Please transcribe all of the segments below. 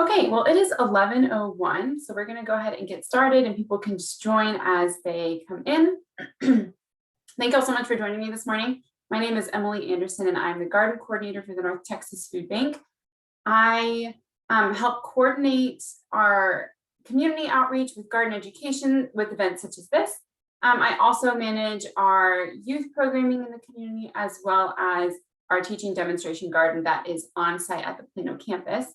Okay, well, it is 11:01, so we're going to go ahead and get started, and people can just join as they come in. Thank you all so much for joining me this morning. My name is Emily Anderson, and I'm the garden coordinator for the North Texas Food Bank. I help coordinate our community outreach with garden education with events such as this. I also manage our youth programming in the community, as well as our teaching demonstration garden that is on site at the Plano campus.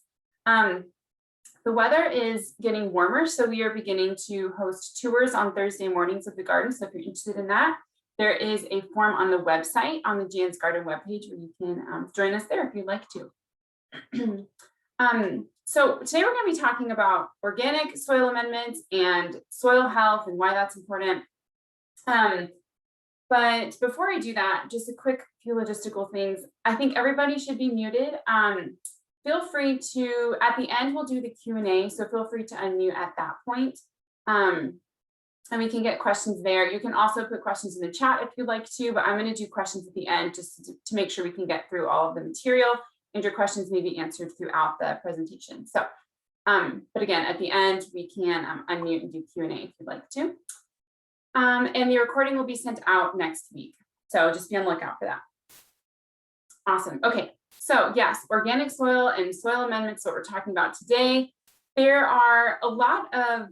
The weather is getting warmer, so we are beginning to host tours on Thursday mornings of the garden. So if you're interested in that, there is a form on the website on the Jan's Garden webpage where you can join us there if you'd like to. So today we're going to be talking about organic soil amendments and soil health and why that's important. But before I do that, just a quick few logistical things. I think everybody should be muted. Feel free to, at the end, we'll do the Q&A, so feel free to unmute at that point. And we can get questions there. You can also put questions in the chat if you'd like to, but I'm going to do questions at the end just to make sure we can get through all of the material and your questions may be answered throughout the presentation. So, but again, at the end, we can unmute and do Q&A if you'd like to. And the recording will be sent out next week. So just be on the lookout for that. Awesome. Okay. So yes, organic soil and soil amendments, what we're talking about today. There are a lot of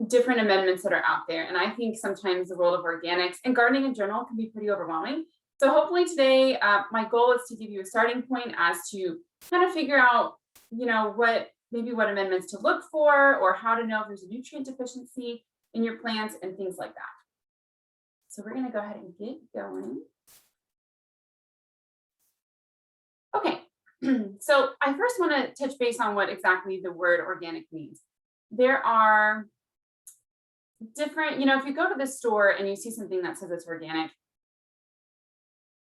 different amendments that are out there. And I think sometimes the world of organics and gardening in general can be pretty overwhelming. So hopefully today, my goal is to give you a starting point as to kind of figure out, what amendments to look for, or how to know if there's a nutrient deficiency in your plants and things like that. So we're going to go ahead and get going. Okay, so I first want to touch base on what exactly the word organic means. There are different, if you go to the store and you see something that says it's organic,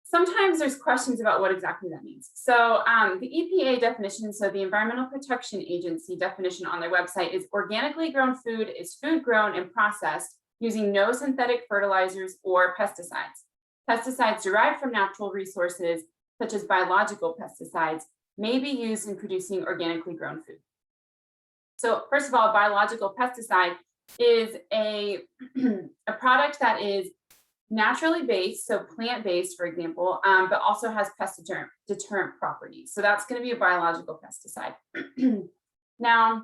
sometimes there's questions about what exactly that means. So the EPA definition, so the Environmental Protection Agency definition on their website is organically grown food is food grown and processed using no synthetic fertilizers or pesticides. Pesticides derived from natural resources, such as biological pesticides, may be used in producing organically grown food. So first of all, biological pesticide is a product that is naturally based, so plant-based, for example, but also has pest deterrent properties. So that's going to be a biological pesticide. Now,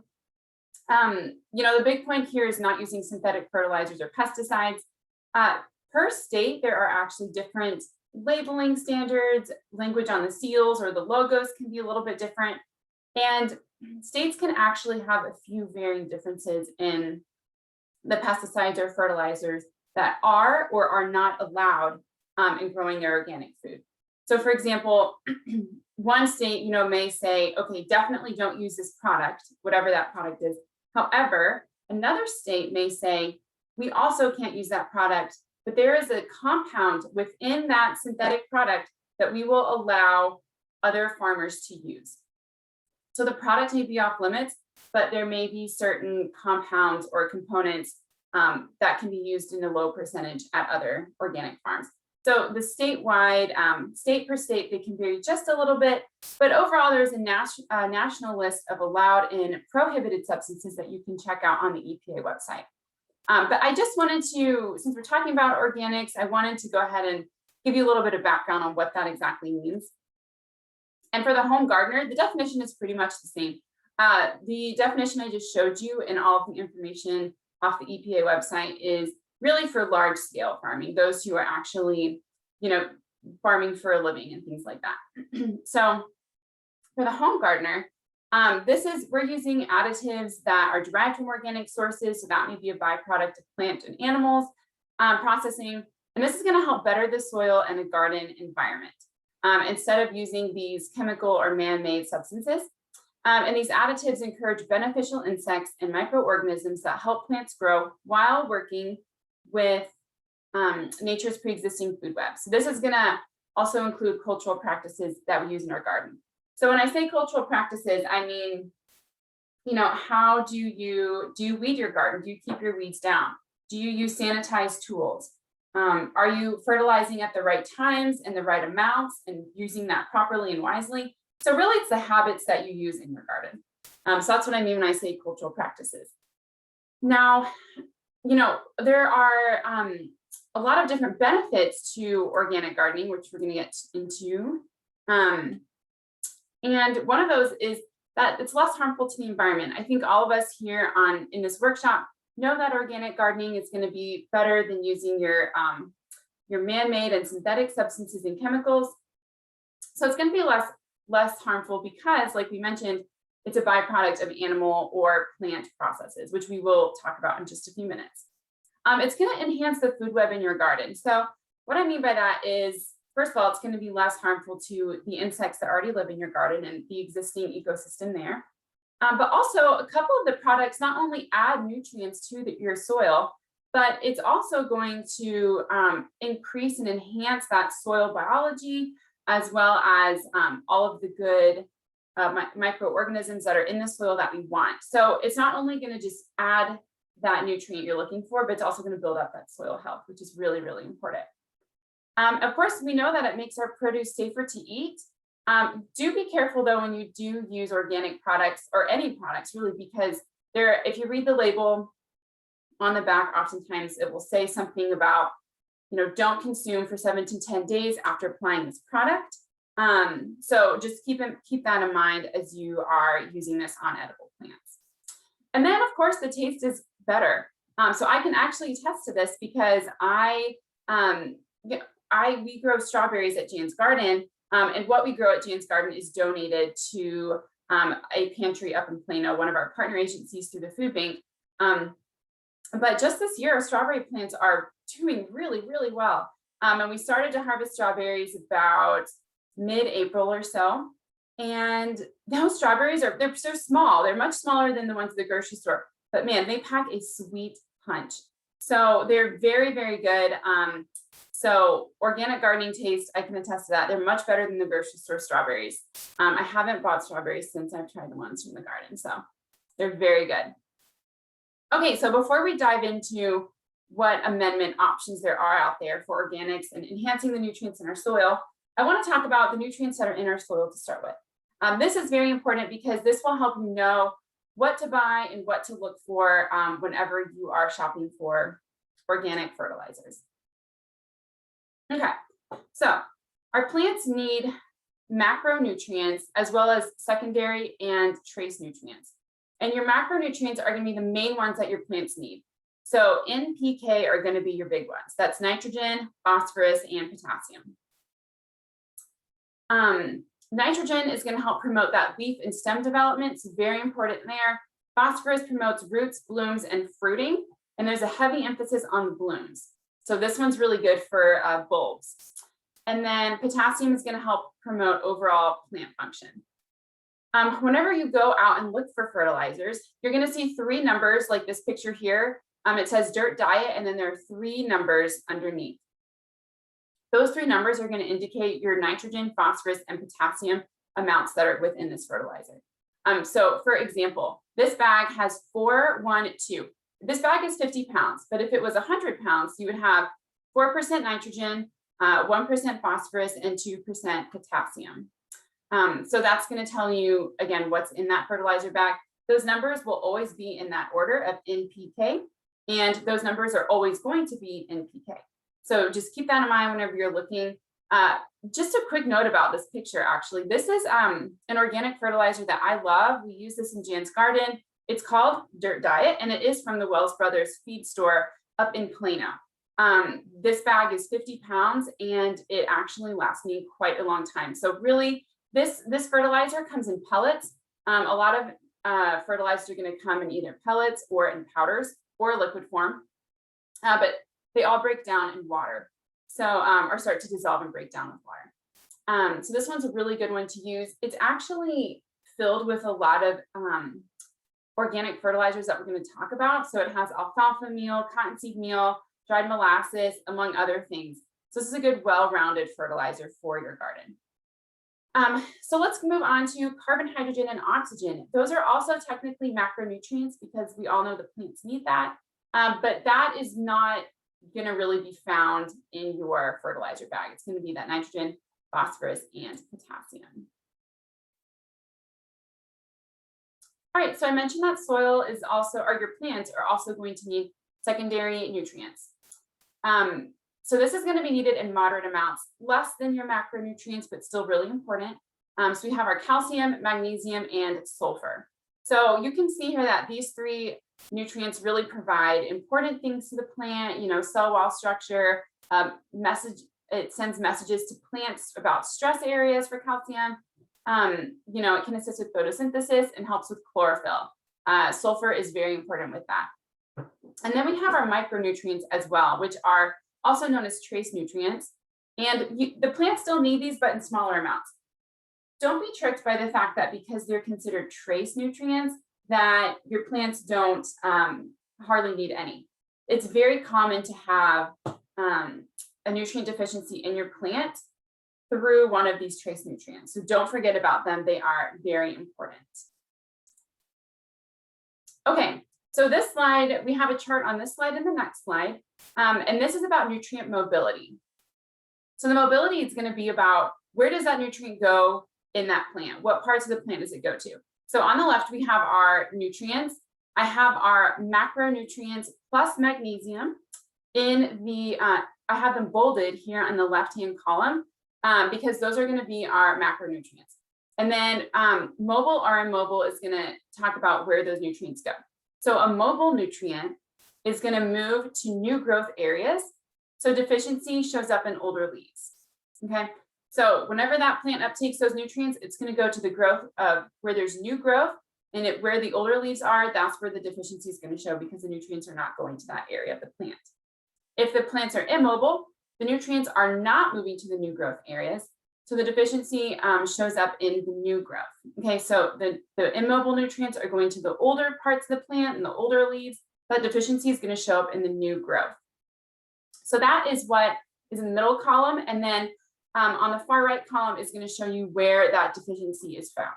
the big point here is not using synthetic fertilizers or pesticides. Per state, there are actually different labeling standards, language on the seals or the logos can be a little bit different. And states can actually have a few varying differences in the pesticides or fertilizers that are or are not allowed in growing their organic food. So for example, one state, may say, okay, definitely don't use this product, whatever that product is. However, another state may say, we also can't use that product, but there is a compound within that synthetic product that we will allow other farmers to use. So the product may be off limits, but there may be certain compounds or components that can be used in a low percentage at other organic farms. So the statewide, state per state, they can vary just a little bit, but overall there's a national list of allowed and prohibited substances that you can check out on the EPA website. But I just wanted to, since we're talking about organics, I wanted to go ahead and give you a little bit of background on what that exactly means. And for the home gardener, the definition is pretty much the same. The definition I just showed you and all of the information off the EPA website is really for large scale farming, those who are actually, farming for a living and things like that. So for the home gardener, we're using additives that are derived from organic sources. So that may be a byproduct of plant and animals processing. And this is going to help better the soil and the garden environment instead of using these chemical or man-made substances. And these additives encourage beneficial insects and microorganisms that help plants grow while working with nature's pre-existing food web. So this is going to also include cultural practices that we use in our garden. So when I say cultural practices, I mean, how do you weed your garden? Do you keep your weeds down? Do you use sanitized tools? Are you fertilizing at the right times and the right amounts and using that properly and wisely? So really it's the habits that you use in your garden. So that's what I mean when I say cultural practices. Now, there are a lot of different benefits to organic gardening, which we're going to get into. And one of those is that it's less harmful to the environment. I think all of us here in this workshop know that organic gardening is going to be better than using your man-made and synthetic substances and chemicals. So it's going to be less harmful because, like we mentioned, it's a byproduct of animal or plant processes, which we will talk about in just a few minutes. It's going to enhance the food web in your garden. So what I mean by that is, first of all, it's going to be less harmful to the insects that already live in your garden and the existing ecosystem there. But also, a couple of the products not only add nutrients to your soil, but it's also going to increase and enhance that soil biology, as well as all of the good microorganisms that are in the soil that we want. So it's not only going to just add that nutrient you're looking for, but it's also going to build up that soil health, which is really, really important. Of course, we know that it makes our produce safer to eat. Do be careful though when you do use organic products or any products really, because if you read the label on the back, oftentimes it will say something about, don't consume for 7 to 10 days after applying this product. So just keep that in mind as you are using this on edible plants. And then of course the taste is better. So I can actually attest to this because we grow strawberries at Jan's Garden, and what we grow at Jan's Garden is donated to a pantry up in Plano, one of our partner agencies through the food bank. But just this year, our strawberry plants are doing really, really well. And we started to harvest strawberries about mid-April or so. And those strawberries they're so small. They're much smaller than the ones at the grocery store. But man, they pack a sweet punch. So they're very, very good. So organic gardening taste, I can attest to that. They're much better than the grocery store strawberries. I haven't bought strawberries since I've tried the ones from the garden. So they're very good. Okay, so before we dive into what amendment options there are out there for organics and enhancing the nutrients in our soil, I want to talk about the nutrients that are in our soil to start with. This is very important because this will help you know what to buy and what to look for whenever you are shopping for organic fertilizers. Okay, so our plants need macronutrients as well as secondary and trace nutrients. And your macronutrients are going to be the main ones that your plants need. So NPK are going to be your big ones. That's nitrogen, phosphorus, and potassium. Nitrogen is going to help promote that leaf and stem development. It's very important there. Phosphorus promotes roots, blooms, and fruiting. And there's a heavy emphasis on the blooms. So this one's really good for bulbs. And then potassium is going to help promote overall plant function. Whenever you go out and look for fertilizers, you're going to see 3 numbers like this picture here. It says dirt diet, and then there are 3 numbers underneath. Those 3 numbers are going to indicate your nitrogen, phosphorus, and potassium amounts that are within this fertilizer. So for example, this bag has 412. This bag is 50 pounds, but if it was 100 pounds, you would have 4% nitrogen, 1% phosphorus, and 2% potassium. So that's going to tell you, again, what's in that fertilizer bag. Those numbers will always be in that order of NPK, and those numbers are always going to be NPK. So just keep that in mind whenever you're looking. Just a quick note about this picture, actually. This is an organic fertilizer that I love. We use this in Jan's Garden. It's called Dirt Diet, and it is from the Wells Brothers feed store up in Plano. This bag is 50 pounds, and it actually lasts me quite a long time. So really, this fertilizer comes in pellets. A lot of fertilizers are going to come in either pellets or in powders or liquid form, but they all break down in water. So, or start to dissolve and break down with water. So this one's a really good one to use. It's actually filled with a lot of organic fertilizers that we're going to talk about. So it has Alfalfa Meal, Cottonseed Meal, dried molasses, among other things. So this is a good, well-rounded fertilizer for your garden. So let's move on to carbon, hydrogen, and oxygen. Those are also technically macronutrients because we all know the plants need that, but that is not going to really be found in your fertilizer bag. It's going to be that nitrogen, phosphorus, and potassium. All right, so I mentioned that soil is also, or your plants are also going to need secondary nutrients. So this is going to be needed in moderate amounts, less than your macronutrients, but still really important. So we have our calcium, magnesium, and sulfur. So you can see here that these three nutrients really provide important things to the plant, cell wall structure, it sends messages to plants about stress areas for calcium. It can assist with photosynthesis and helps with chlorophyll. Sulfur is very important with that. And then we have our micronutrients as well, which are also known as trace nutrients. And the plants still need these, but in smaller amounts. Don't be tricked by the fact that because they're considered trace nutrients, that your plants don't hardly need any. It's very common to have a nutrient deficiency in your plant through one of these trace nutrients. So don't forget about them. They are very important. Okay, so this slide, we have a chart on this slide and the next slide. And this is about nutrient mobility. So the mobility is going to be about where does that nutrient go in that plant? What parts of the plant does it go to? So on the left, we have our nutrients. I have our macronutrients plus magnesium in the, I have them bolded here on the left-hand column because those are going to be our macronutrients. And then mobile or immobile is going to talk about where those nutrients go. So a mobile nutrient is going to move to new growth areas. So deficiency shows up in older leaves. Okay. So whenever that plant uptakes those nutrients, it's going to go to the growth of where there's new growth, and where the older leaves are, that's where the deficiency is going to show because the nutrients are not going to that area of the plant. If the plants are immobile, the nutrients are not moving to the new growth areas. So the deficiency shows up in the new growth. Okay, so the immobile nutrients are going to the older parts of the plant and the older leaves. That deficiency is going to show up in the new growth. So that is what is in the middle column. And then on the far right column is going to show you where that deficiency is found.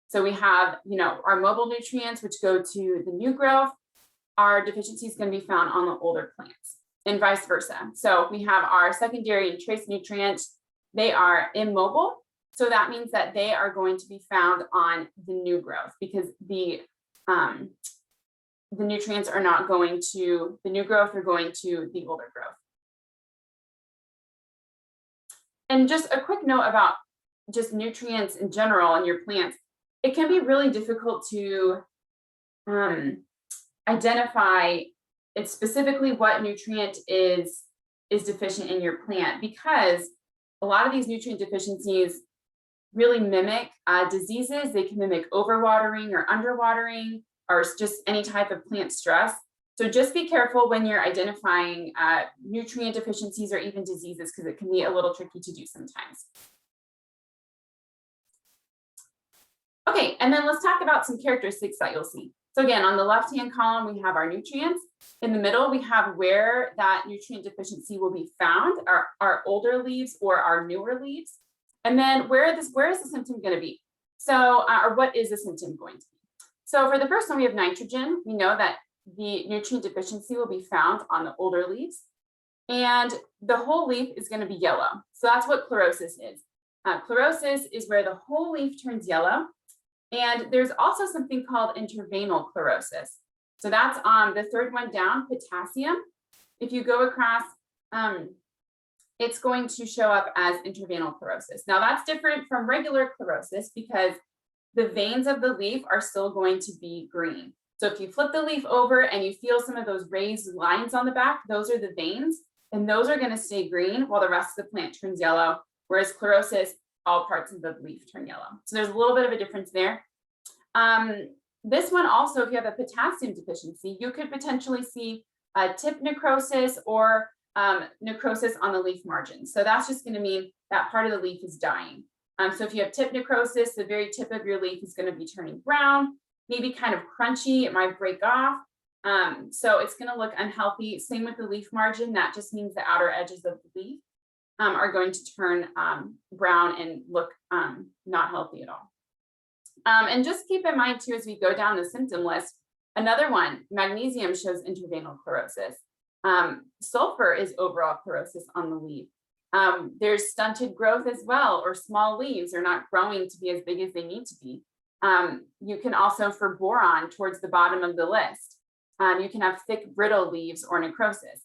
So we have, our mobile nutrients, which go to the new growth. Our deficiency is going to be found on the older plants and vice versa. So we have our secondary and trace nutrients. They are immobile. So that means that they are going to be found on the new growth because the nutrients are not going to the new growth, they're going to the older growth. And just a quick note about just nutrients in general in your plants. It can be really difficult to identify it's specifically what nutrient is deficient in your plant because a lot of these nutrient deficiencies really mimic diseases. They can mimic overwatering or underwatering or just any type of plant stress. So just be careful when you're identifying nutrient deficiencies or even diseases because it can be a little tricky to do sometimes. Okay, and then let's talk about some characteristics that you'll see. So again, on the left-hand column, we have our nutrients. In the middle, we have where that nutrient deficiency will be found, our older leaves or our newer leaves. And then where is the symptom going to be? So, or what is the symptom going to be? So for the first one, we have nitrogen. We know that the nutrient deficiency will be found on the older leaves. And the whole leaf is going to be yellow. So that's what chlorosis is. Chlorosis is where the whole leaf turns yellow. And there's also something called interveinal chlorosis. So that's on the third one down, potassium. If you go across, it's going to show up as interveinal chlorosis. Now that's different from regular chlorosis because the veins of the leaf are still going to be green. So if you flip the leaf over and you feel some of those raised lines on the back, those are the veins, and those are going to stay green while the rest of the plant turns yellow, whereas chlorosis, all parts of the leaf turn yellow. So there's a little bit of a difference there. This one also, if you have a potassium deficiency, you could potentially see tip necrosis or necrosis on the leaf margin. So that's just going to mean that part of the leaf is dying. So if you have tip necrosis, the very tip of your leaf is going to be turning brown, maybe kind of crunchy, it might break off. So it's going to look unhealthy. Same with the leaf margin. That just means the outer edges of the leaf are going to turn brown and look not healthy at all. And just keep in mind too, as we go down the symptom list, another one, magnesium shows interveinal chlorosis. Sulfur is overall chlorosis on the leaf. There's stunted growth as well, or small leaves are not growing to be as big as they need to be. You can also, for boron, towards the bottom of the list, you can have thick, brittle leaves or necrosis.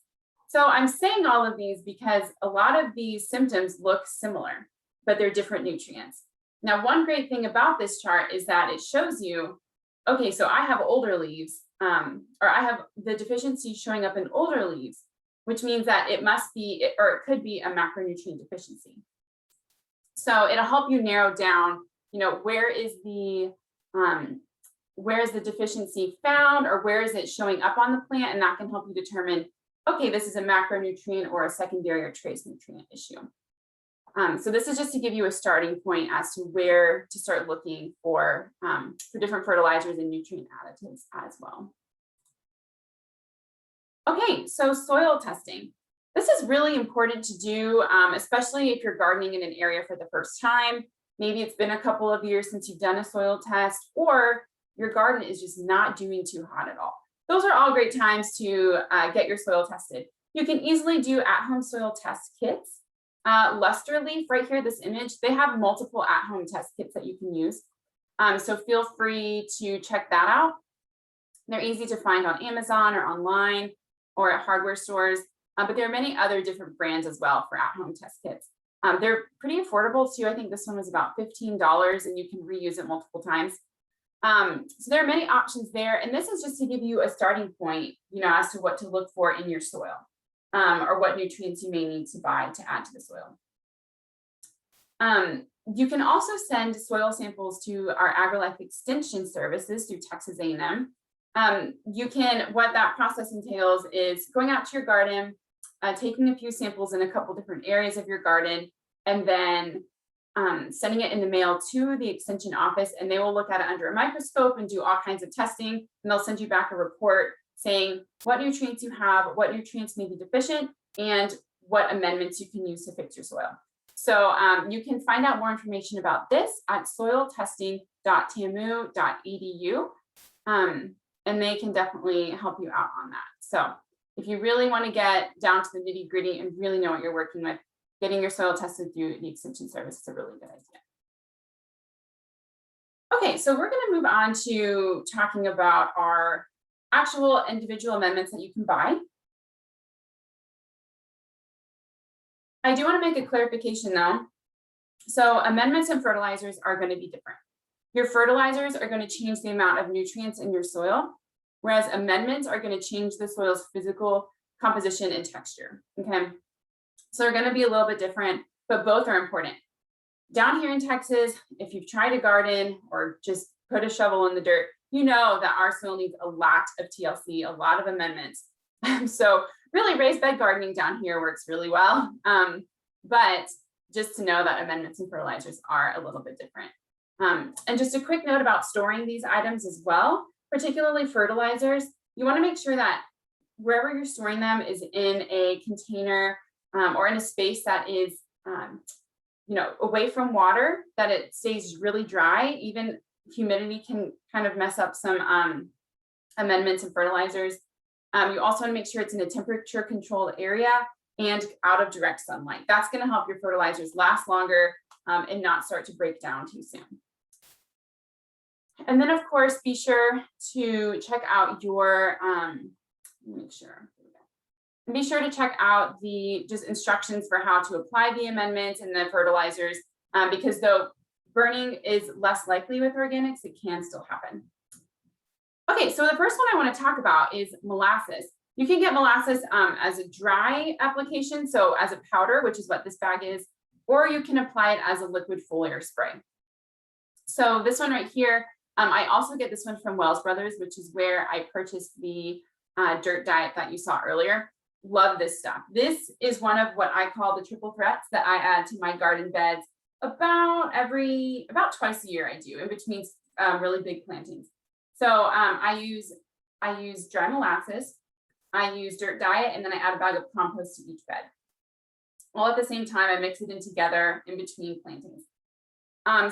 So I'm saying all of these because a lot of these symptoms look similar, but they're different nutrients. Now, one great thing about this chart is that it shows you, okay, so I have older leaves, or I have the deficiency showing up in older leaves, which means that it must be, or it could be a macronutrient deficiency. So it'll help you narrow down, where is the deficiency found, or where is it showing up on the plant, and that can help you determine, okay, this is a macronutrient or a secondary or trace nutrient issue. So this is just to give you a starting point as to where to start looking for different fertilizers and nutrient additives as well. Okay, so soil testing. This is really important to do, especially if you're gardening in an area for the first time. Maybe it's been a couple of years since you've done a soil test, or your garden is just not doing too hot at all. Those are all great times to get your soil tested. You can easily do at-home soil test kits. Luster Leaf, right here, this image, they have multiple at-home test kits that you can use. So feel free to check that out. They're easy to find on Amazon or online or at hardware stores, but there are many other different brands as well for at-home test kits. They're pretty affordable too. I think this one was about $15 and you can reuse it multiple times. So there are many options there. And this is just to give you a starting point, as to what to look for in your soil, or what nutrients you may need to buy to add to the soil. You can also send soil samples to our AgriLife Extension services through Texas A&M. What that process entails is going out to your garden, taking a few samples in a couple different areas of your garden, and then sending it in the mail to the extension office, and they will look at it under a microscope and do all kinds of testing, and they'll send you back a report saying what nutrients you have, what nutrients may be deficient, and what amendments you can use to fix your soil. So you can find out more information about this at soiltesting.tamu.edu, and they can definitely help you out on that. So if you really want to get down to the nitty gritty and really know what you're working with, getting your soil tested through the extension service is a really good idea. Okay, so we're going to move on to talking about our actual individual amendments that you can buy. I do want to make a clarification though. So amendments and fertilizers are going to be different. Your fertilizers are going to change the amount of nutrients in your soil, whereas amendments are going to change the soil's physical composition and texture, okay? So they're going to be a little bit different, but both are important. Down here in Texas, if you've tried to garden or just put a shovel in the dirt, you know that our soil needs a lot of TLC, a lot of amendments. So really raised bed gardening down here works really well. But just to know that amendments and fertilizers are a little bit different. And just a quick note about storing these items as well, particularly fertilizers. You want to make sure that wherever you're storing them is in a container or in a space that is away from water, that it stays really dry. Even humidity can kind of mess up some amendments and fertilizers. You also want to make sure it's in a temperature controlled area and out of direct sunlight. That's going to help your fertilizers last longer and not start to break down too soon. And then of course, be sure to check out your, be sure to check out the just instructions for how to apply the amendments and the fertilizers, because though burning is less likely with organics, it can still happen. Okay, so the first one I want to talk about is molasses. You can get molasses as a dry application, so as a powder, which is what this bag is, or you can apply it as a liquid foliar spray. So this one right here, I also get this one from Wells Brothers, which is where I purchased the dirt diet that you saw earlier. Love this stuff. This is one of what I call the triple threats that I add to my garden beds about twice a year. I do in between really big plantings. So I use dry molasses, I use dirt diet, and then I add a bag of compost to each bed. All at the same time, I mix it in together in between plantings.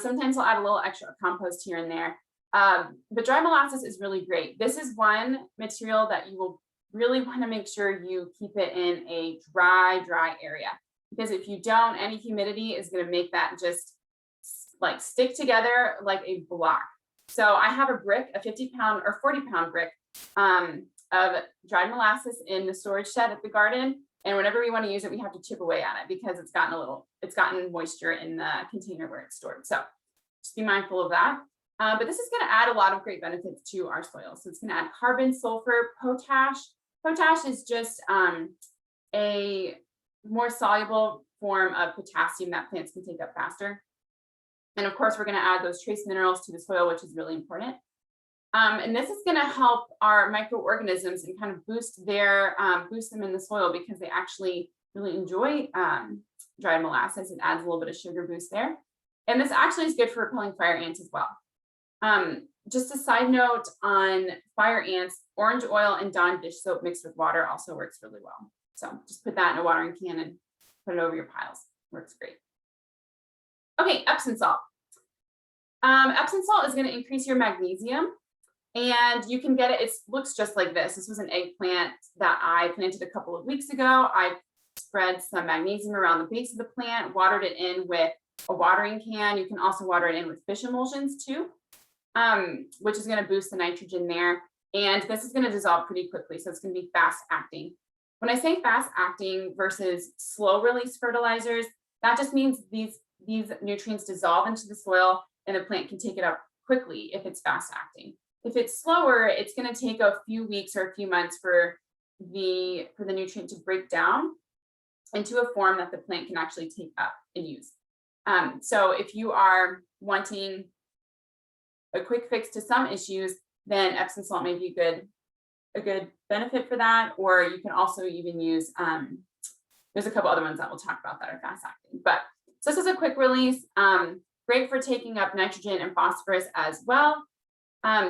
Sometimes I'll add a little extra compost here and there. But dry molasses is really great. This is one material that you will really want to make sure you keep it in a dry area, because if you don't, any humidity is going to make that just like stick together like a block. So I have a brick, a 50-pound or 40-pound brick of dried molasses in the storage shed at the garden. And whenever we want to use it, we have to chip away at it because it's gotten moisture in the container where it's stored. So just be mindful of that. But this is going to add a lot of great benefits to our soil. So it's going to add carbon, sulfur, potash. Potash is just a more soluble form of potassium that plants can take up faster. And of course, we're going to add those trace minerals to the soil, which is really important. And this is going to help our microorganisms and kind of boost them in the soil because they actually really enjoy dried molasses. It adds a little bit of sugar boost there. And this actually is good for repelling fire ants as well. Just a side note on fire ants, orange oil and Dawn dish soap mixed with water also works really well. So just put that in a watering can and put it over your piles. Works great. Okay, Epsom salt. Epsom salt is going to increase your magnesium. And you can get it, it looks just like this. This was an eggplant that I planted a couple of weeks ago. I spread some magnesium around the base of the plant, watered it in with a watering can. You can also water it in with fish emulsions too, which is going to boost the nitrogen there. And this is going to dissolve pretty quickly. So it's going to be fast acting. When I say fast acting versus slow release fertilizers, that just means these nutrients dissolve into the soil and the plant can take it up quickly if it's fast acting. If it's slower, it's going to take a few weeks or a few months for the nutrient to break down into a form that the plant can actually take up and use. So if you are wanting a quick fix to some issues, then Epsom salt may be a good benefit for that. Or you can also even use, there's a couple other ones that we'll talk about that are fast acting. But so this is a quick release, great for taking up nitrogen and phosphorus as well.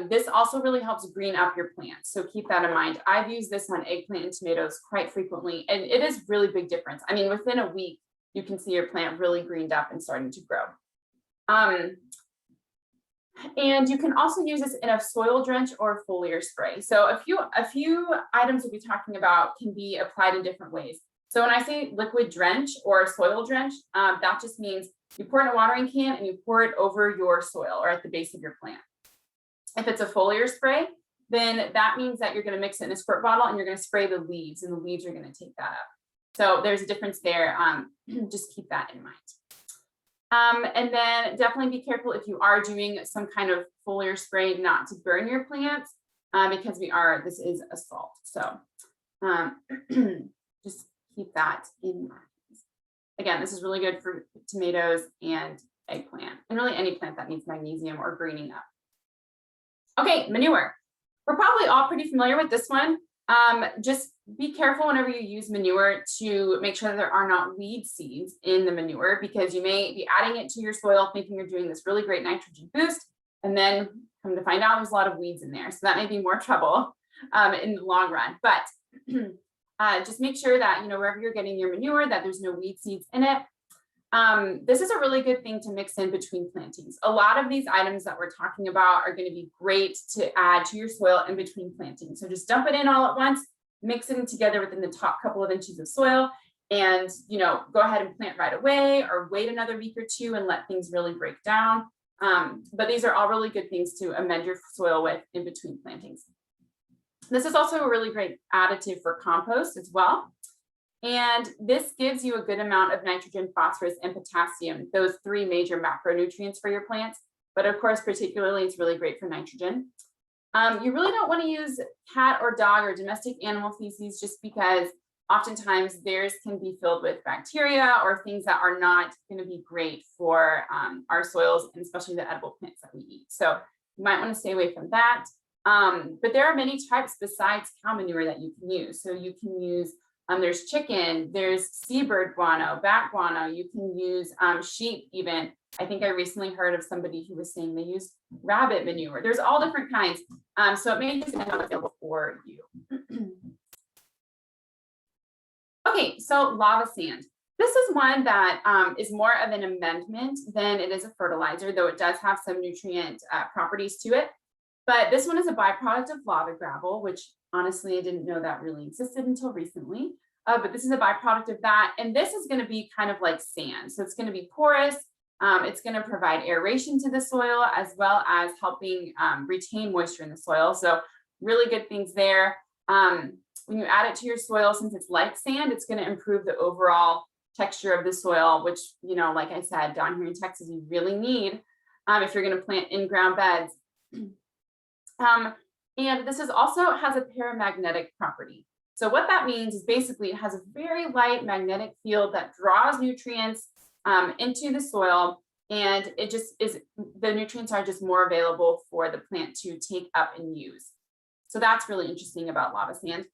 This also really helps green up your plants. So keep that in mind. I've used this on eggplant and tomatoes quite frequently, and it is really big difference. I mean, within a week, you can see your plant really greened up and starting to grow. And you can also use this in a soil drench or foliar spray. So a few items we'll be talking about can be applied in different ways. So when I say liquid drench or soil drench, that just means you pour it in a watering can and you pour it over your soil or at the base of your plant. If it's a foliar spray, then that means that you're going to mix it in a squirt bottle and you're going to spray the leaves, and the leaves are going to take that up. So there's a difference there. Just keep that in mind. And then definitely be careful if you are doing some kind of foliar spray not to burn your plants, because this is a salt. So just keep that in mind. Again, this is really good for tomatoes and eggplant, and really any plant that needs magnesium or greening up. Okay, manure. We're probably all pretty familiar with this one. Just be careful whenever you use manure to make sure that there are not weed seeds in the manure, because you may be adding it to your soil thinking you're doing this really great nitrogen boost, and then come to find out there's a lot of weeds in there. So that may be more trouble in the long run. But just make sure that, wherever you're getting your manure, that there's no weed seeds in it. This is a really good thing to mix in between plantings. A lot of these items that we're talking about are going to be great to add to your soil in between plantings. So just dump it in all at once, mix it in together within the top couple of inches of soil, and go ahead and plant right away, or wait another week or two and let things really break down. But these are all really good things to amend your soil with in between plantings. This is also a really great additive for compost as well. And this gives you a good amount of nitrogen, phosphorus, and potassium, those three major macronutrients for your plants. But of course, particularly, it's really great for nitrogen. You really don't want to use cat or dog or domestic animal feces, just because oftentimes theirs can be filled with bacteria or things that are not going to be great for our soils, and especially the edible plants that we eat. So you might want to stay away from that. But there are many types besides cow manure that you can use. So you can use there's chicken, there's seabird guano, bat guano. You can use sheep even. I think I recently heard of somebody who was saying they use rabbit manure. There's all different kinds. So it may just be available for you. Okay, so lava sand. This is one that is more of an amendment than it is a fertilizer, though it does have some nutrient properties to it. But this one is a byproduct of lava gravel, which honestly, I didn't know that really existed until recently. But this is a byproduct of that. And this is going to be kind of like sand. So it's going to be porous. It's going to provide aeration to the soil as well as helping retain moisture in the soil. So really good things there. When you add it to your soil, since it's like sand, it's going to improve the overall texture of the soil, which, you know, like I said, down here in Texas, you really need if you're going to plant in-ground beds. And this is also has a paramagnetic property. So what that means is basically it has a very light magnetic field that draws nutrients into the soil, and it just is, the nutrients are just more available for the plant to take up and use. So that's really interesting about lava sand.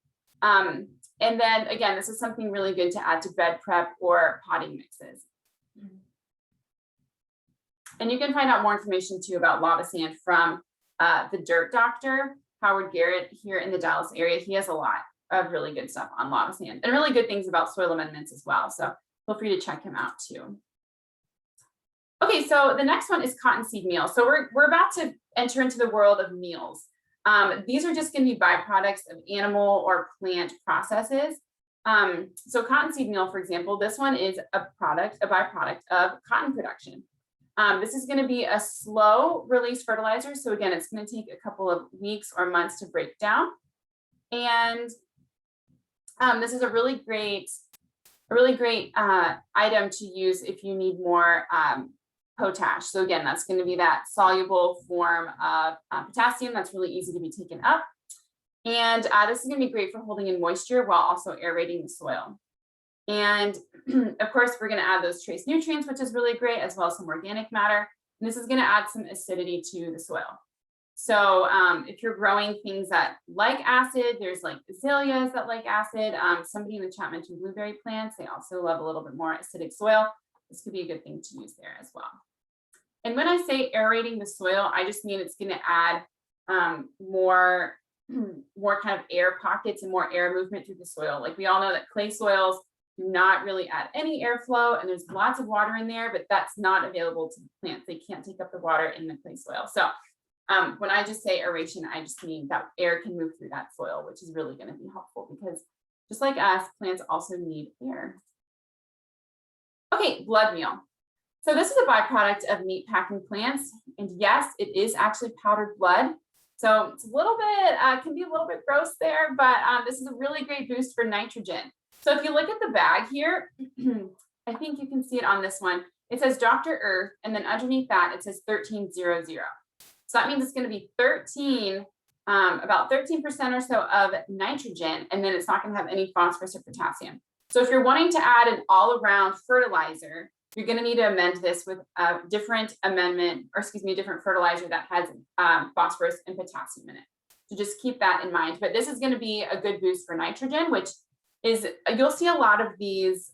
And then again, this is something really good to add to bed prep or potting mixes. And you can find out more information too about lava sand from the Dirt Doctor, Howard Garrett, here in the Dallas area. He has a lot of really good stuff on lava sand and really good things about soil amendments as well. So feel free to check him out too. Okay, so the next one is Cottonseed Meal. So we're about to enter into the world of meals. These are just going to be byproducts of animal or plant processes. So Cottonseed Meal, for example, this one is a byproduct of cotton production. This is going to be a slow release fertilizer. So again, it's going to take a couple of weeks or months to break down. And this is a really great item to use if you need more potash. So again, that's going to be that soluble form of potassium that's really easy to be taken up. And this is going to be great for holding in moisture while also aerating the soil. And of course, we're going to add those trace nutrients, which is really great, as well as some organic matter. And this is going to add some acidity to the soil. So if you're growing things that like acid, there's like azaleas that like acid. Somebody in the chat mentioned blueberry plants. They also love a little bit more acidic soil. This could be a good thing to use there as well. And when I say aerating the soil, I just mean it's going to add more kind of air pockets and more air movement through the soil. Like we all know that clay soils do not really add any airflow, and there's lots of water in there, but that's not available to the plants. They can't take up the water in the clay soil. So when I just say aeration, I just mean that air can move through that soil, which is really going to be helpful because just like us, plants also need air. Okay, blood meal. So this is a byproduct of meat packing plants. And yes, it is actually powdered blood. So it's a little bit, can be a little bit gross there, but this is a really great boost for nitrogen. So if you look at the bag here, I think you can see it on this one. It says Dr. Earth, and then underneath that, it says 1300. So that means it's going to be about 13% or so of nitrogen, and then it's not going to have any phosphorus or potassium. So if you're wanting to add an all-around fertilizer, you're going to need to amend this with a different different fertilizer that has phosphorus and potassium in it. So just keep that in mind. But this is going to be a good boost for nitrogen, which is, you'll see a lot of these,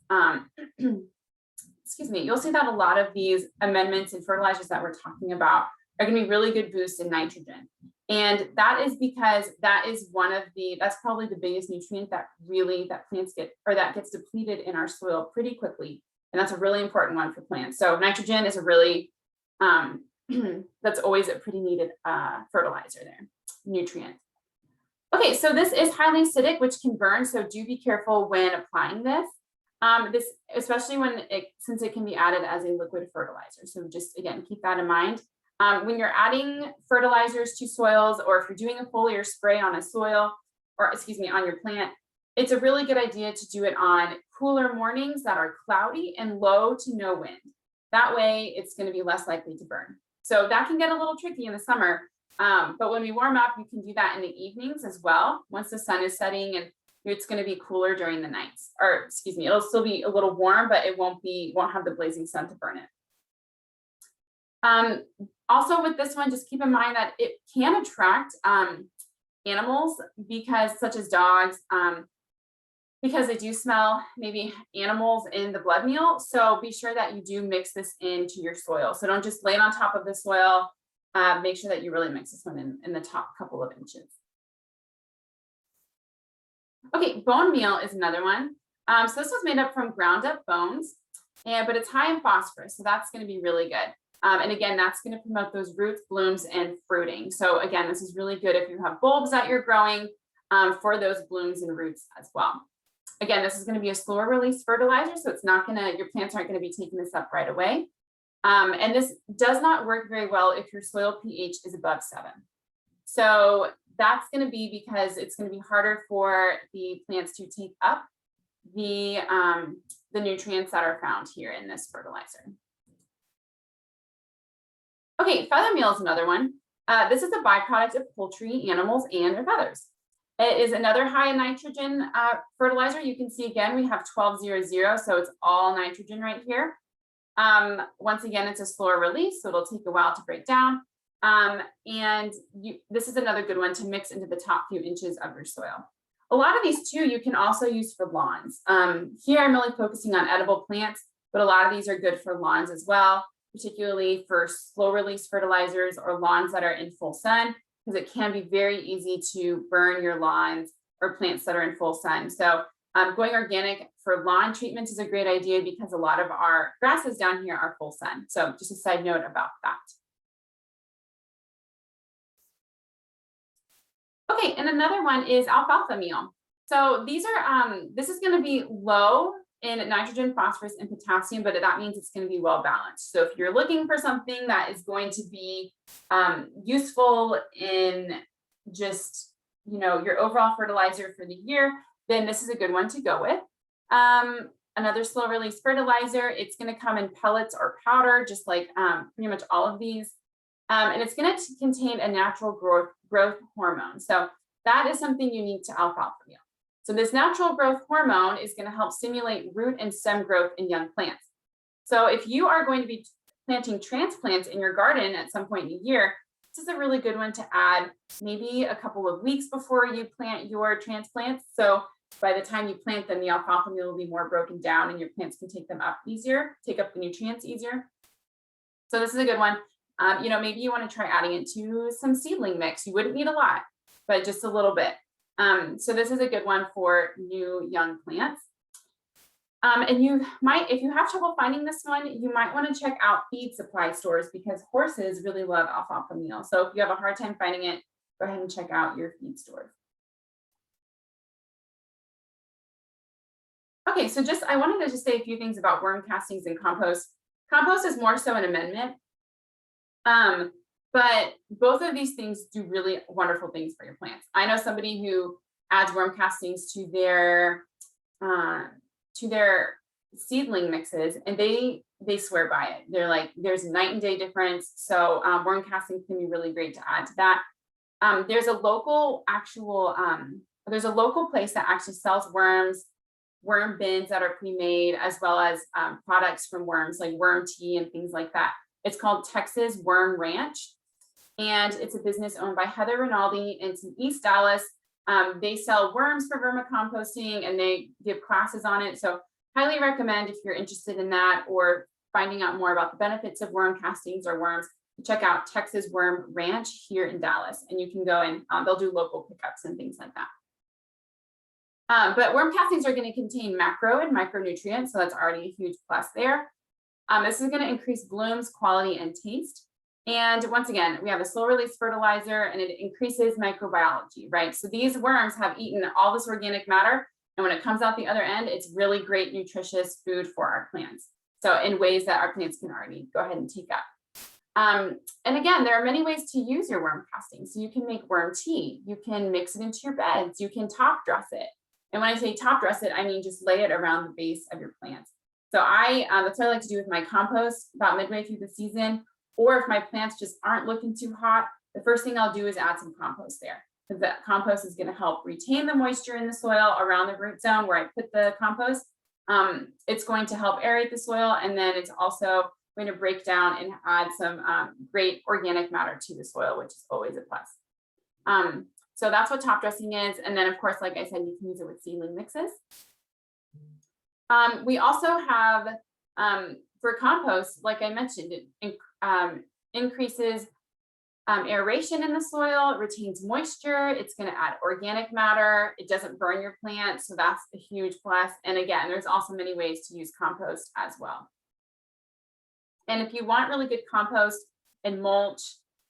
you'll see that a lot of these amendments and fertilizers that we're talking about are going to be really good boosts in nitrogen. And that is because that is that's probably the biggest nutrient that plants get, or that gets depleted in our soil pretty quickly. And that's a really important one for plants. So nitrogen is a really, that's always a pretty needed fertilizer there, nutrient. Okay, so this is highly acidic, which can burn. So do be careful when applying this. Especially since it can be added as a liquid fertilizer. So just, again, keep that in mind. When you're adding fertilizers to soils, or if you're doing a foliar spray on a soil, or on your plant, it's a really good idea to do it on cooler mornings that are cloudy and low to no wind. That way it's going to be less likely to burn. So that can get a little tricky in the summer. But when we warm up, you can do that in the evenings as well. Once the sun is setting, and it's going to be cooler during the nights, or it'll still be a little warm, but it won't have the blazing sun to burn it. Also with this one, just keep in mind that it can attract animals such as dogs, because they do smell maybe animals in the blood meal. So be sure that you do mix this into your soil. So don't just lay it on top of the soil. Make sure that you really mix this one in the top couple of inches. Okay, bone meal is another one. So this was made up from ground up bones, but it's high in phosphorus. So that's going to be really good. And again, that's going to promote those roots, blooms, and fruiting. So again, this is really good if you have bulbs that you're growing for those blooms and roots as well. Again, this is going to be a slower release fertilizer, so it's not going to, your plants aren't going to be taking this up right away. And this does not work very well if your soil pH is above 7. So that's going to be because it's going to be harder for the plants to take up the nutrients that are found here in this fertilizer. Okay, feather meal is another one. This is a byproduct of poultry, animals, and their feathers. It is another high in nitrogen fertilizer. You can see again, we have 1200, so it's all nitrogen right here. Once again, it's a slower release, so it'll take a while to break down. This is another good one to mix into the top few inches of your soil. A lot of these too, you can also use for lawns. Here I'm really focusing on edible plants, but a lot of these are good for lawns as well, particularly for slow release fertilizers or lawns that are in full sun, because it can be very easy to burn your lawns or plants that are in full sun. So going organic for lawn treatment is a great idea because a lot of our grasses down here are full sun. So just a side note about that. Okay, and another one is alfalfa meal. So these are, this is going to be low in nitrogen, phosphorus, and potassium, but that means it's going to be well balanced. So if you're looking for something that is going to be useful in just, your overall fertilizer for the year, then this is a good one to go with. Another slow release fertilizer, it's going to come in pellets or powder, just like pretty much all of these. And it's going to contain a natural growth hormone. So that is something unique to alfalfa meal. So this natural growth hormone is going to help stimulate root and stem growth in young plants. So if you are going to be planting transplants in your garden at some point in the year, this is a really good one to add maybe a couple of weeks before you plant your transplants. So by the time you plant them, the alfalfa meal will be more broken down and your plants can take them up easier, take up the nutrients easier. So this is a good one. Maybe you want to try adding it to some seedling mix. You wouldn't need a lot, but just a little bit. So this is a good one for new young plants. And you might, if you have trouble finding this one, you might want to check out feed supply stores because horses really love alfalfa meal. So if you have a hard time finding it, go ahead and check out your feed stores. Okay, so I wanted to just say a few things about worm castings and compost. Compost is more so an amendment. But both of these things do really wonderful things for your plants. I know somebody who adds worm castings to their seedling mixes, and they swear by it. They're like, there's a night and day difference. So worm castings can be really great to add to that. There's a local place that actually sells worm bins that are pre-made, as well as products from worms like worm tea and things like that. It's called Texas Worm Ranch, and it's a business owned by Heather Rinaldi, and it's in East Dallas. They sell worms for vermicomposting, and they give classes on it. So highly recommend if you're interested in that or finding out more about the benefits of worm castings or worms, check out Texas Worm Ranch here in Dallas, and you can go and they'll do local pickups and things like that. But worm castings are going to contain macro and micronutrients, so that's already a huge plus there. This is going to increase blooms, quality, and taste. And once again, we have a slow release fertilizer, and it increases microbiology, right? So these worms have eaten all this organic matter, and when it comes out the other end, it's really great, nutritious food for our plants. So in ways that our plants can already go ahead and take up. And again, there are many ways to use your worm casting. So you can make worm tea, you can mix it into your beds, you can top dress it. And when I say top dress it, I mean just lay it around the base of your plants. So that's what I like to do with my compost about midway through the season. Or if my plants just aren't looking too hot, the first thing I'll do is add some compost there, because that compost is going to help retain the moisture in the soil around the root zone where I put the compost. It's going to help aerate the soil, and then it's also going to break down and add some great organic matter to the soil, which is always a plus. So that's what top dressing is. And then, of course, like I said, you can use it with seedling mixes. We also have, for compost, like I mentioned, it increases aeration in the soil, it retains moisture, it's going to add organic matter, it doesn't burn your plants, so that's a huge plus. And again, there's also many ways to use compost as well. And if you want really good compost and mulch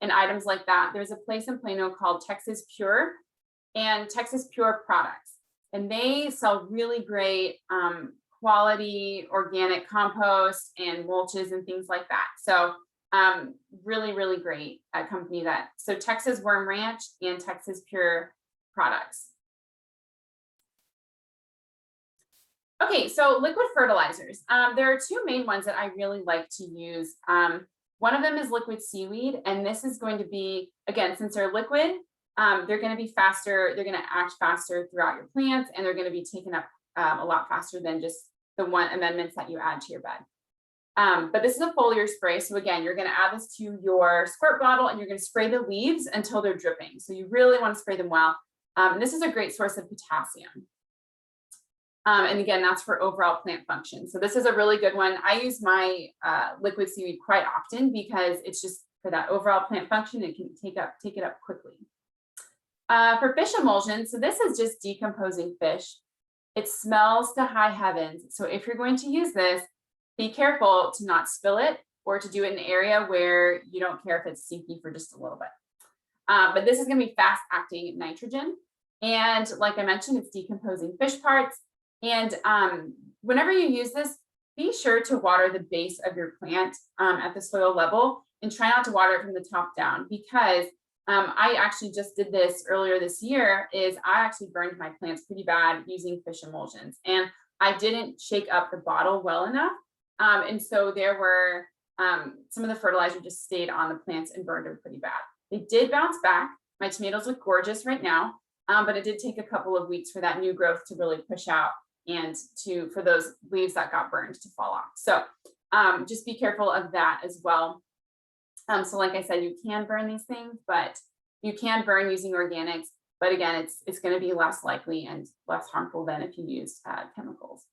and items like that, there's a place in Plano called Texas Pure and Texas Pure Products. And they sell really great quality organic compost and mulches and things like that. So really, really great company so Texas Worm Ranch and Texas Pure Products. Okay, so liquid fertilizers. There are two main ones that I really like to use. One of them is liquid seaweed, and this is going to be, again, since they're liquid, they're going to be faster, they're going to act faster throughout your plants, and they're going to be taken up a lot faster than just the one amendments that you add to your bed. But this is a foliar spray. So again, you're going to add this to your squirt bottle and you're going to spray the leaves until they're dripping. So you really want to spray them well. And this is a great source of potassium. And again, that's for overall plant function. So this is a really good one. I use my liquid seaweed quite often because it's just for that overall plant function. It can take it up quickly. For fish emulsion, so this is just decomposing fish. It smells to high heavens. So if you're going to use this, be careful to not spill it or to do it in an area where you don't care if it's stinky for just a little bit. But this is going to be fast acting nitrogen. And like I mentioned, it's decomposing fish parts. And whenever you use this, be sure to water the base of your plant at the soil level and try not to water it from the top down, because I actually just did this earlier this year. I actually burned my plants pretty bad using fish emulsions, and I didn't shake up the bottle well enough. And so there were some of the fertilizer just stayed on the plants and burned them pretty bad. They did bounce back. My tomatoes look gorgeous right now, but it did take a couple of weeks for that new growth to really push out and for those leaves that got burned to fall off. So just be careful of that as well. So like I said, you can burn these things, but you can burn using organics. But again, it's going to be less likely and less harmful than if you use chemicals.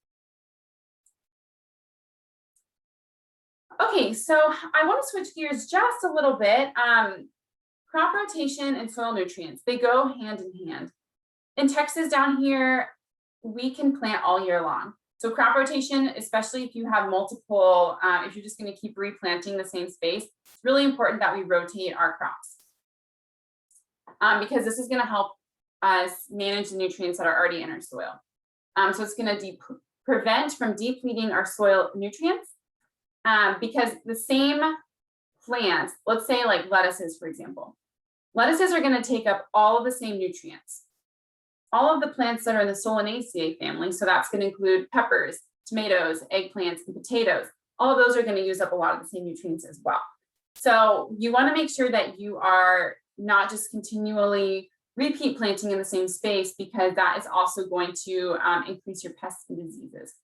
Okay, so I want to switch gears just a little bit. Crop rotation and soil nutrients, they go hand in hand. In Texas down here, we can plant all year long. So crop rotation, especially if you have multiple, if you're just going to keep replanting the same space, it's really important that we rotate our crops because this is going to help us manage the nutrients that are already in our soil. So it's going to prevent from depleting our soil nutrients because the same plants, let's say like lettuces, for example, lettuces are going to take up all of the same nutrients. All of the plants that are in the Solanaceae family, so that's going to include peppers, tomatoes, eggplants, and potatoes. All of those are going to use up a lot of the same nutrients as well. So you want to make sure that you are not just continually repeat planting in the same space, because that is also going to increase your pests and diseases.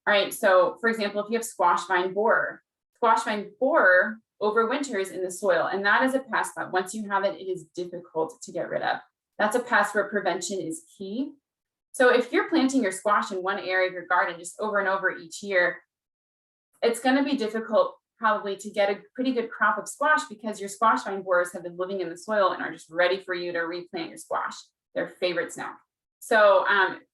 All right, so for example, if you have squash vine borer overwinters in the soil, and that is a pest that once you have it, it is difficult to get rid of. That's a pest where prevention is key. So if you're planting your squash in one area of your garden just over and over each year, it's going to be difficult probably to get a pretty good crop of squash because your squash vine borers have been living in the soil and are just ready for you to replant your squash. They're favorites now. So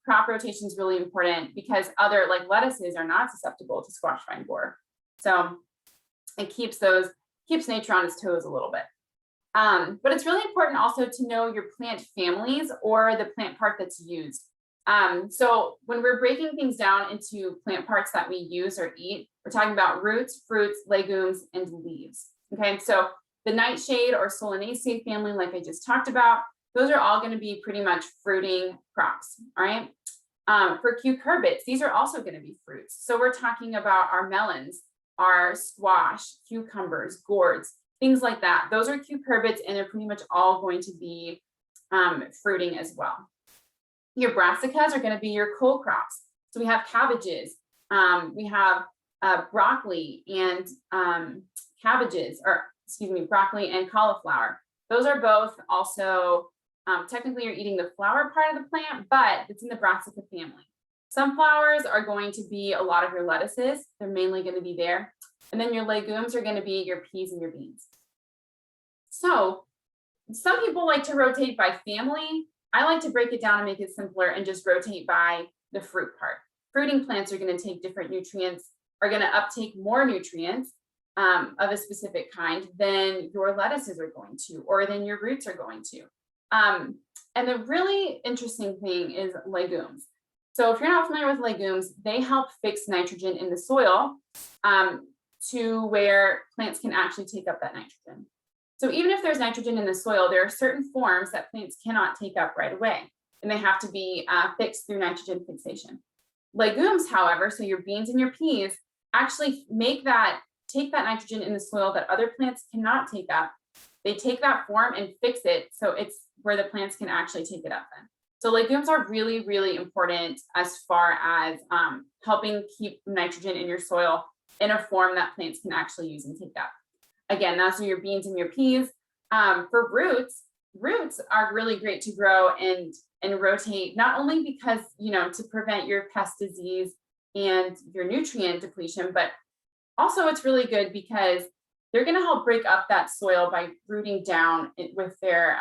crop rotation is really important because other like lettuces are not susceptible to squash vine borer. So it keeps nature on its toes a little bit. But it's really important also to know your plant families or the plant part that's used. So when we're breaking things down into plant parts that we use or eat, we're talking about roots, fruits, legumes, and leaves. Okay, so the nightshade or Solanaceae family, like I just talked about, those are all going to be pretty much fruiting crops. All right. For cucurbits, these are also going to be fruits. So we're talking about our melons, our squash, cucumbers, gourds, things like that. Those are cucurbits, and they're pretty much all going to be fruiting as well. Your brassicas are going to be your cole crops. So we have cabbages, we have broccoli and broccoli and cauliflower. Those are both also, technically you're eating the flower part of the plant, but it's in the brassica family. Sunflowers are going to be a lot of your lettuces. They're mainly going to be there. And then your legumes are going to be your peas and your beans. So some people like to rotate by family. I like to break it down and make it simpler and just rotate by the fruit part. Fruiting plants are going to take different nutrients, are going to uptake more nutrients of a specific kind than your lettuces are going to, or than your roots are going to. And the really interesting thing is legumes. So if you're not familiar with legumes, they help fix nitrogen in the soil to where plants can actually take up that nitrogen. So even if there's nitrogen in the soil, there are certain forms that plants cannot take up right away, and they have to be fixed through nitrogen fixation. Legumes, however, so your beans and your peas, actually take that nitrogen in the soil that other plants cannot take up. They take that form and fix it so it's where the plants can actually take it up then. So legumes are really, really important as far as helping keep nitrogen in your soil in a form that plants can actually use and take up. Again, that's your beans and your peas. For roots are really great to grow and rotate, not only because, to prevent your pest disease and your nutrient depletion, but also it's really good because they're going to help break up that soil by rooting down with their,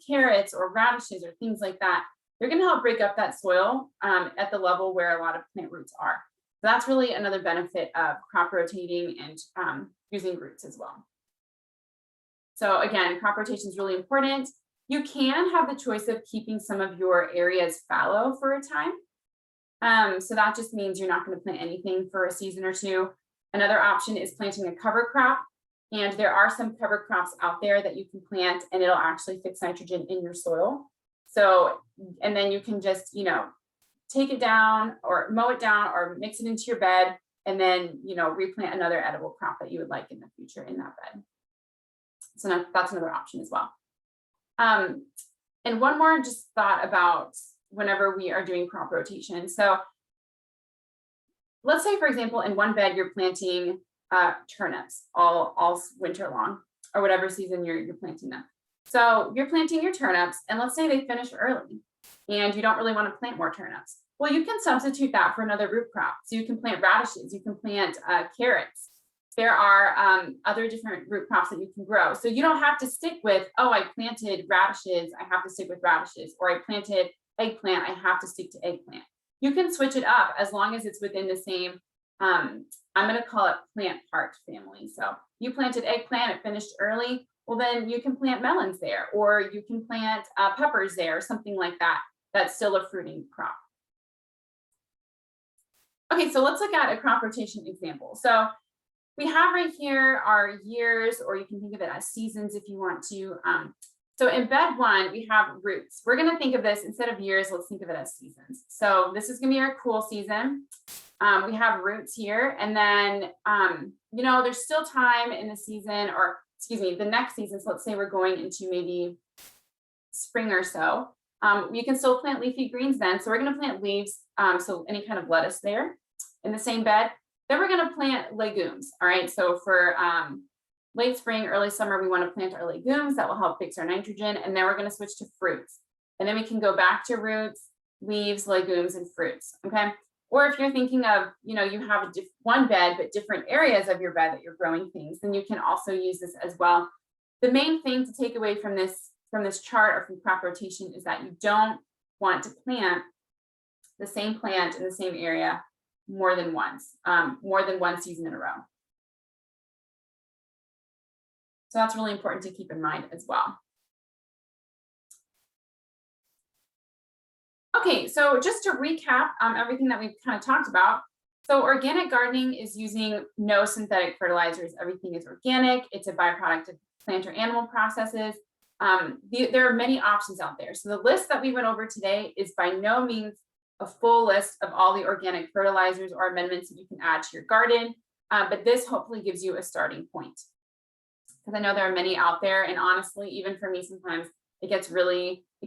carrots or radishes or things like that. They're going to help break up that soil at the level where a lot of plant roots are. So that's really another benefit of crop rotating and using roots as well. So again, crop rotation is really important. You can have the choice of keeping some of your areas fallow for a time. So that just means you're not going to plant anything for a season or two. Another option is planting a cover crop. And there are some cover crops out there that you can plant and it'll actually fix nitrogen in your soil. So, and then you can just, take it down or mow it down or mix it into your bed and then, replant another edible crop that you would like in the future in that bed. So that's another option as well. And one more just thought about whenever we are doing crop rotation. So let's say, for example, in one bed, you're planting turnips all winter long or whatever season you're planting them. So you're planting your turnips and let's say they finish early and you don't really want to plant more turnips. Well, you can substitute that for another root crop. So you can plant radishes, you can plant carrots. There are other different root crops that you can grow. So you don't have to stick with, oh, I planted radishes, I have to stick with radishes, or I planted eggplant, I have to stick to eggplant. You can switch it up as long as it's within the same, I'm going to call it plant part family. So you planted eggplant, it finished early. Well, then you can plant melons there, or you can plant peppers there, or something like that. That's still a fruiting crop. Okay, so let's look at a crop rotation example. So we have right here our years, or you can think of it as seasons if you want to. So in bed one, we have roots. We're going to think of this instead of years, let's think of it as seasons. So this is going to be our cool season. We have roots here, and then, there's still time in the season, or excuse me, the next season. So let's say we're going into maybe spring or so. You can still plant leafy greens then. So we're going to plant leaves, so any kind of lettuce there in the same bed. Then we're going to plant legumes. All right. So for late spring, early summer, we want to plant our legumes that will help fix our nitrogen. And then we're going to switch to fruits. And then we can go back to roots, leaves, legumes, and fruits. Okay. Or if you're thinking of, you have one bed, but different areas of your bed that you're growing things, then you can also use this as well. The main thing to take away from this chart or from crop rotation is that you don't want to plant the same plant in the same area more than once, more than one season in a row. So that's really important to keep in mind as well. Okay, so just to recap everything that we've kind of talked about. So organic gardening is using no synthetic fertilizers. Everything is organic. It's a byproduct of plant or animal processes. There are many options out there. So the list that we went over today is by no means a full list of all the organic fertilizers or amendments that you can add to your garden, but this hopefully gives you a starting point. Because I know there are many out there, and honestly, even for me, sometimes it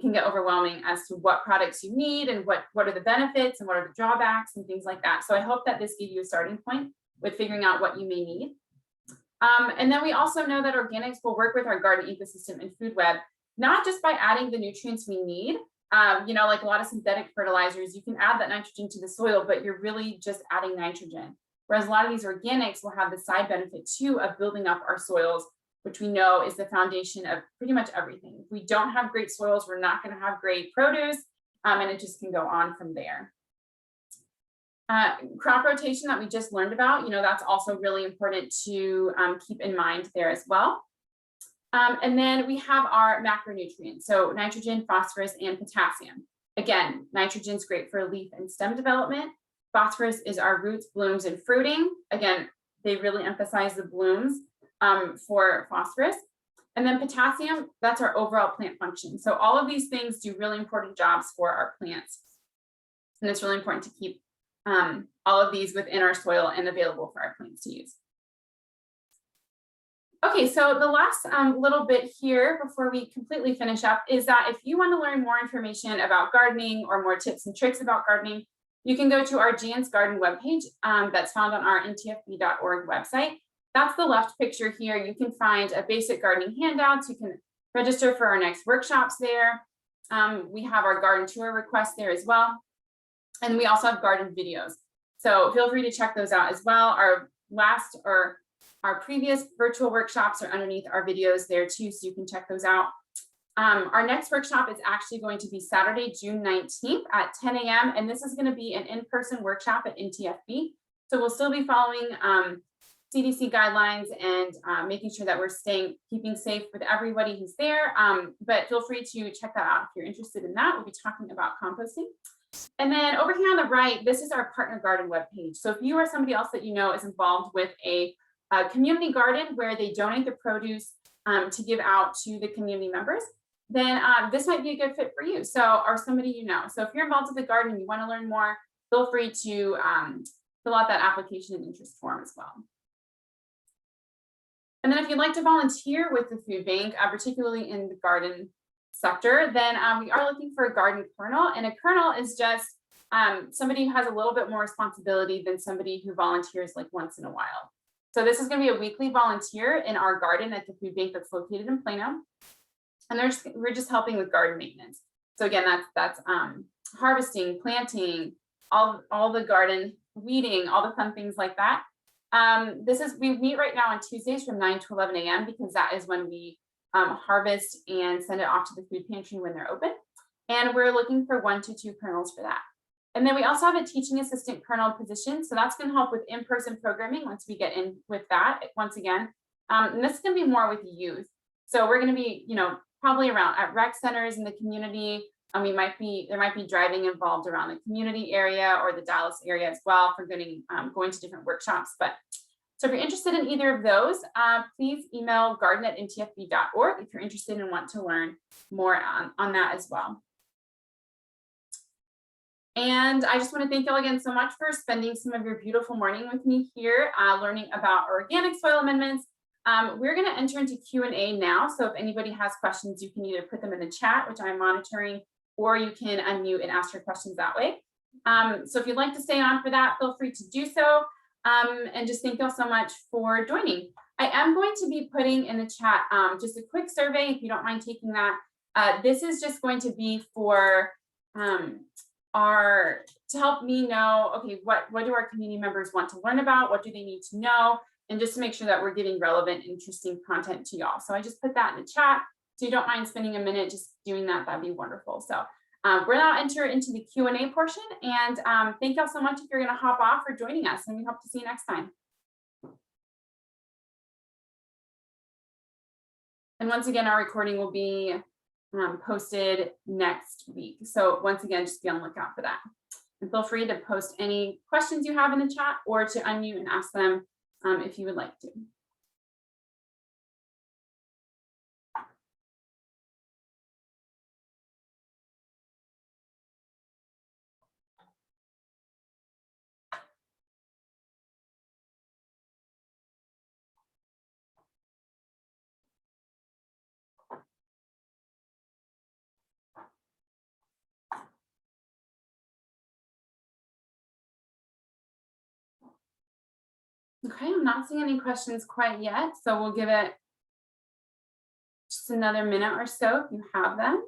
can get overwhelming as to what products you need and what are the benefits and what are the drawbacks and things like that. So I hope that this gave you a starting point with figuring out what you may need. And then we also know that organics will work with our garden ecosystem and food web, not just by adding the nutrients we need. Like a lot of synthetic fertilizers, you can add that nitrogen to the soil, but you're really just adding nitrogen. Whereas a lot of these organics will have the side benefit too of building up our soils, which we know is the foundation of pretty much everything. If we don't have great soils, we're not going to have great produce, and it just can go on from there. Crop rotation that we just learned about, that's also really important to keep in mind there as well. And then we have our macronutrients, so nitrogen, phosphorus, and potassium. Again, nitrogen is great for leaf and stem development. Phosphorus is our roots, blooms, and fruiting. Again, they really emphasize the blooms for phosphorus. And then potassium, that's our overall plant function. So all of these things do really important jobs for our plants. And it's really important to keep all of these within our soil and available for our plants to use. Okay, so the last little bit here before we completely finish up is that if you want to learn more information about gardening or more tips and tricks about gardening, you can go to our Jan's Garden webpage that's found on our ntfb.org website. That's the left picture here. You can find a basic gardening handouts. You can register for our next workshops there. We have our garden tour requests there as well. And we also have garden videos. So feel free to check those out as well. Our previous virtual workshops are underneath our videos there too, so you can check those out. Our next workshop is actually going to be Saturday, June 19th at 10 a.m. And this is going to be an in-person workshop at NTFB. So we'll still be following CDC guidelines and making sure that we're keeping safe with everybody who's there. But feel free to check that out if you're interested in that. We'll be talking about composting. And then over here on the right, this is our partner garden webpage. So if you or somebody else that you know is involved with a community garden where they donate the produce to give out to the community members, then this might be a good fit for you. So, or somebody you know. So if you're involved with the garden and you want to learn more, feel free to fill out that application and interest form as well. And then if you'd like to volunteer with the food bank, particularly in the garden sector, then we are looking for a garden colonel. And a colonel is just somebody who has a little bit more responsibility than somebody who volunteers like once in a while. So this is going to be a weekly volunteer in our garden at the food bank that's located in Plano. And we're just helping with garden maintenance. So again, that's harvesting, planting, all the garden weeding, all the fun things like that. We meet right now on Tuesdays from 9 to 11 a.m. because that is when we harvest and send it off to the food pantry when they're open. And we're looking for 1 to 2 kernels for that. And then we also have a teaching assistant kernel position. So that's going to help with in-person programming once we get in with that once again. And this is going to be more with youth. So we're going to be, probably around at rec centers in the community. There might be driving involved around the community area or the Dallas area as well for going to different workshops. But so if you're interested in either of those, please email garden@ntfb.org if you're interested and want to learn more on that as well. And I just want to thank you all again so much for spending some of your beautiful morning with me here, learning about organic soil amendments. We're going to enter into Q&A now. So if anybody has questions, you can either put them in the chat, which I'm monitoring, or you can unmute and ask your questions that way. So if you'd like to stay on for that, feel free to do so. And just thank you all so much for joining. I am going to be putting in the chat just a quick survey, if you don't mind taking that. This is just going to be for to help me know, okay, what do our community members want to learn about? What do they need to know? And just to make sure that we're giving relevant, interesting content to y'all. So I just put that in the chat. So you don't mind spending a minute just doing that, that'd be wonderful. So we're now enter into the Q&A portion. And thank y'all so much if you're gonna hop off for joining us, and we hope to see you next time. And once again, our recording will be posted next week. So once again, just be on the lookout for that. And feel free to post any questions you have in the chat or to unmute and ask them if you would like to. Okay, I'm not seeing any questions quite yet, so we'll give it just another minute or so if you have them.